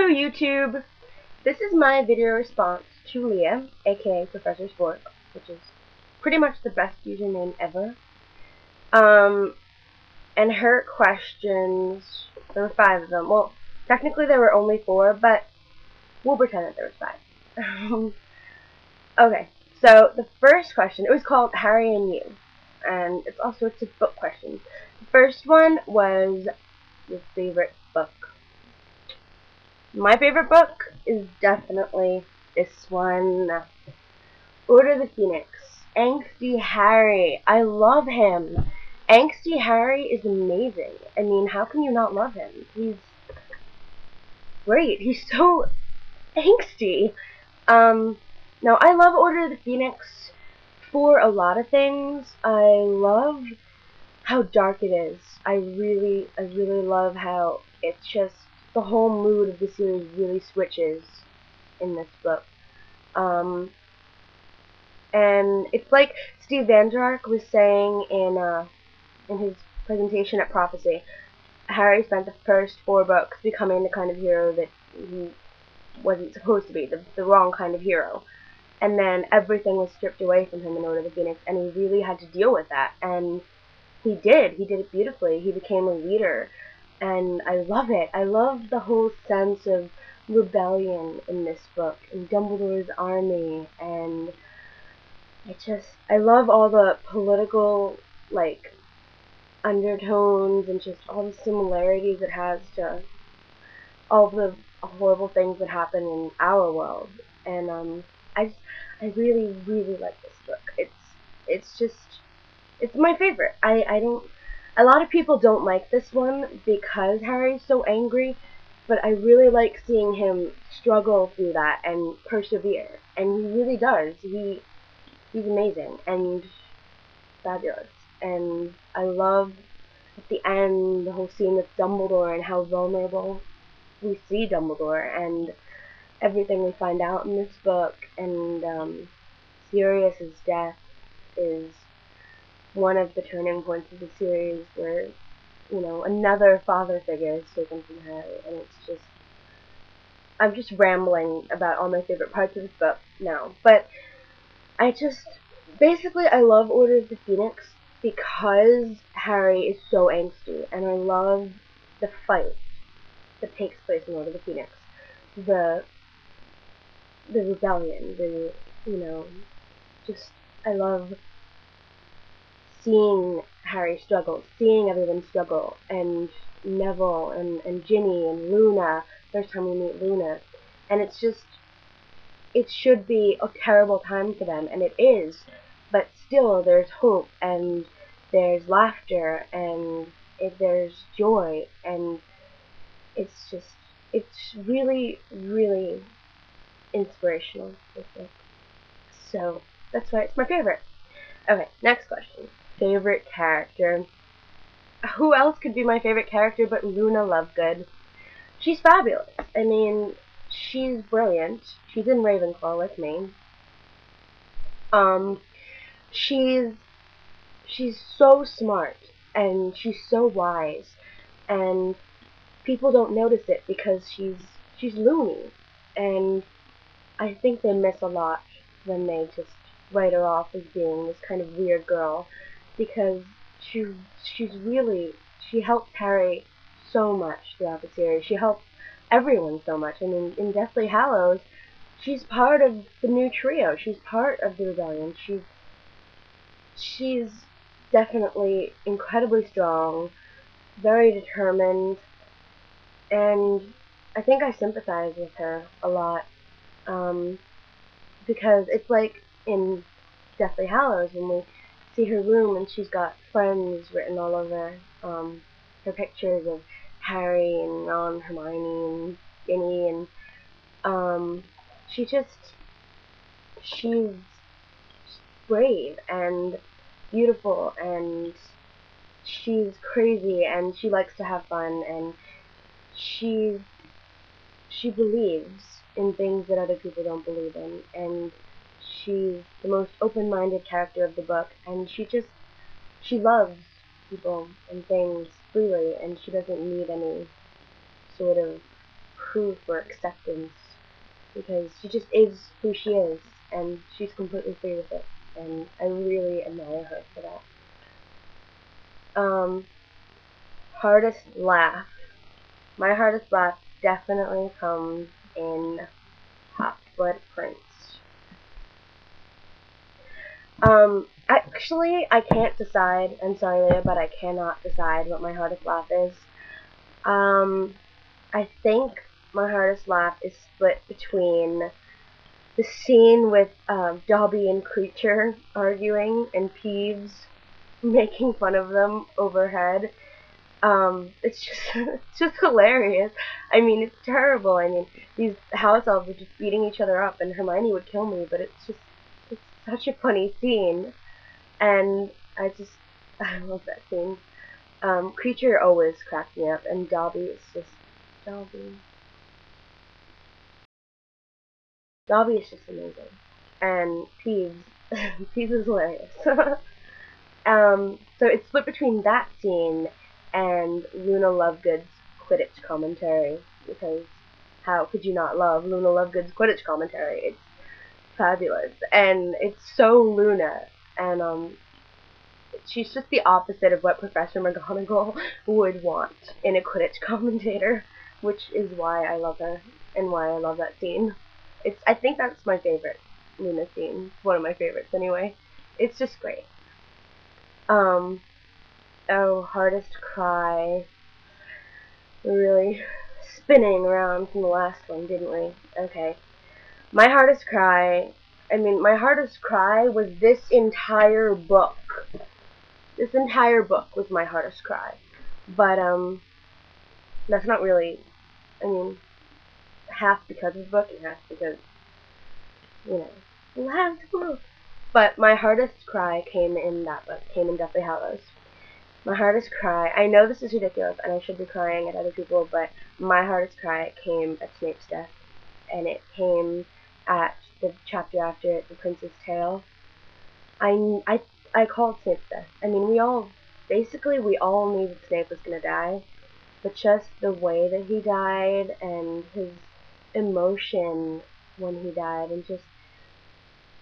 Hello YouTube! This is my video response to Leah, aka Professor Sport, which is pretty much the best username ever. And her questions, there were 5 of them. Well, technically there were only 4, but we'll pretend that there was 5. Okay, so the first question, it was called Harry and You, and it's all sorts of book questions. The first one was your favorite book. My favorite book is definitely this one, Order of the Phoenix. Angsty Harry. I love him. Angsty Harry is amazing. I mean, how can you not love him? He's great. He's so angsty. Now I love Order of the Phoenix for a lot of things. I love how dark it is. I really love how it's just the whole mood of the series really switches in this book. And it's like Steve Vander was saying in his presentation at Prophecy. Harry spent the first 4 books becoming the kind of hero that he wasn't supposed to be, the wrong kind of hero. And then everything was stripped away from him in Order of the Phoenix, and he really had to deal with that. And he did it beautifully. He became a leader, and I love it. I love the whole sense of rebellion in this book, and Dumbledore's army, and I love all the political, like, undertones and just all the similarities it has to all the horrible things that happen in our world. And I really like this book. It's my favorite. I don't, a lot of people don't like this one because Harry's so angry, but I really like seeing him struggle through that and persevere. And he really does. He's amazing and fabulous. And I love at the end the whole scene with Dumbledore and how vulnerable we see Dumbledore and everything we find out in this book. And Sirius's death is one of the turning points of the series where, you know, another father figure is taken from Harry, and it's just, I'm just rambling about all my favorite parts of this book now, but basically I love Order of the Phoenix because Harry is so angsty, and I love the fight that takes place in Order of the Phoenix. The rebellion, I love seeing Harry struggle, seeing everyone struggle, and Neville, and Ginny, and Luna, first time we meet Luna, and it's just, it should be a terrible time for them, and it is, but still there's hope, and there's laughter, and there's joy, and it's really inspirational, I think. So, that's why it's my favorite. Okay, next question. Favorite character. Who else could be my favorite character but Luna Lovegood? She's fabulous. I mean, she's brilliant. She's in Ravenclaw with me. She's so smart, and she's so wise, and people don't notice it because she's loony, and I think they miss a lot when they just write her off as being this kind of weird girl, because she helped Harry so much throughout the series. She helped everyone so much. I mean, in Deathly Hallows, she's part of the new trio. She's part of the rebellion. She's definitely incredibly strong, very determined, and I think I sympathize with her a lot. Because it's like in Deathly Hallows when we see her room and she's got friends written all over her pictures of Harry and Ron, Hermione, and Ginny, and she's brave and beautiful, and she's crazy, and she likes to have fun, and she believes in things that other people don't believe in, and she's the most open-minded character of the book, and she loves people and things freely, and she doesn't need any sort of proof or acceptance, because she just is who she is, and she's completely free with it, and I really admire her for that. Hardest laugh. My hardest laugh definitely comes in Half-Blood Prince. Actually, I can't decide. I'm sorry, Leah, but I cannot decide what my hardest laugh is. I think my hardest laugh is split between the scene with Dobby and Creature arguing and Peeves making fun of them overhead. It's just it's just hilarious. I mean, it's terrible. I mean, these house elves are just beating each other up, and Hermione would kill me, but it's such a funny scene, and I love that scene. Creature always cracks me up, and Dobby is just Dobby. Dobby is just amazing, and Peeves, Peeves is hilarious. So it's split between that scene and Luna Lovegood's Quidditch commentary, because how could you not love Luna Lovegood's Quidditch commentary? It's fabulous, and it's so Luna, and she's just the opposite of what Professor McGonagall would want in a Quidditch commentator, which is why I love her, and why I love that scene. I think that's my favorite Luna scene. It's one of my favorites anyway. It's just great. Oh, hardest cry. We're really spinning around from the last one, didn't we? Okay. My hardest cry was this entire book. This entire book was my hardest cry. But, that's not really, I mean, half because of the book and half because, you know, half the book. But my hardest cry came in that book, came in Deathly Hallows. My hardest cry, I know this is ridiculous and I should be crying at other people, but my hardest cry came at Snape's death. And it came at the chapter after The Prince's Tale. I called Snape's death. I mean, we all knew that Snape was gonna die, but just the way that he died and his emotion when he died, and just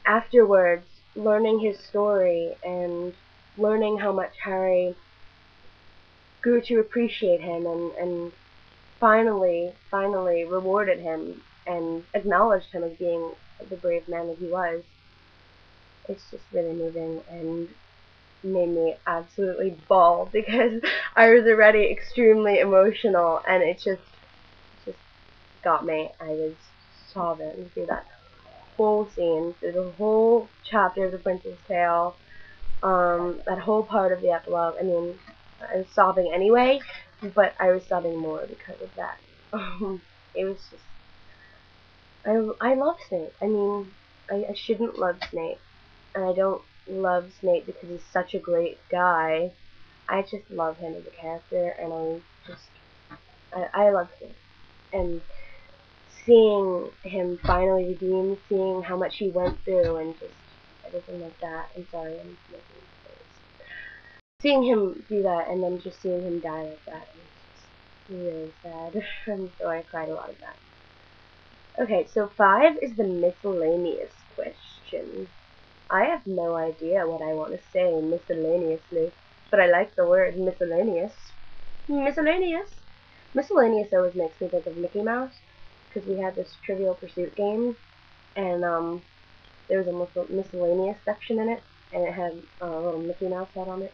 afterwards learning his story and learning how much Harry grew to appreciate him and finally rewarded him and acknowledged him as being the brave man that he was. It's just really moving and made me absolutely bawl because I was already extremely emotional, and it just got me. I was sobbing through that whole scene, through the whole chapter of The Prince's Tale, that whole part of the epilogue. I mean, I was sobbing anyway, but I was sobbing more because of that. It was just, I love Snape. I mean, I shouldn't love Snape, and I don't love Snape because he's such a great guy. I just love him as a character, and I love Snape. And seeing him finally redeemed, seeing how much he went through, and just everything like that. I'm sorry, I'm making mistakes. Seeing him do that, and then just seeing him die like that, is just really sad. And so I cried a lot of that. Okay, so 5 is the miscellaneous question. I have no idea what I want to say miscellaneously, but I like the word miscellaneous. Miscellaneous. Miscellaneous always makes me think of Mickey Mouse, because we had this Trivial Pursuit game, and there was a miscellaneous section in it, and it had a little Mickey Mouse head on it.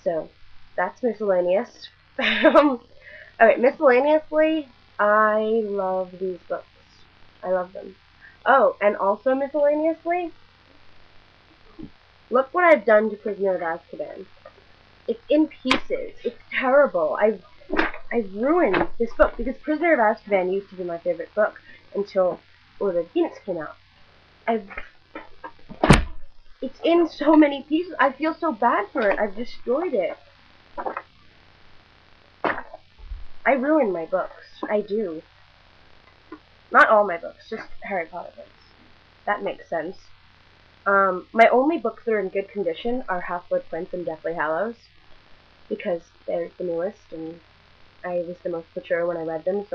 So, that's miscellaneous. Alright, miscellaneously, I love these books. I love them. Oh, and also miscellaneously, look what I've done to Prisoner of Azkaban. It's in pieces. It's terrible. I've ruined this book, because Prisoner of Azkaban used to be my favorite book until Order of the Phoenix came out. It's in so many pieces. I feel so bad for it. I've destroyed it. I ruin my books. I do. Not all my books, just Harry Potter books. That makes sense. My only books that are in good condition are Half-Blood Prince and Deathly Hallows, because they're the newest, and I was the most mature when I read them, so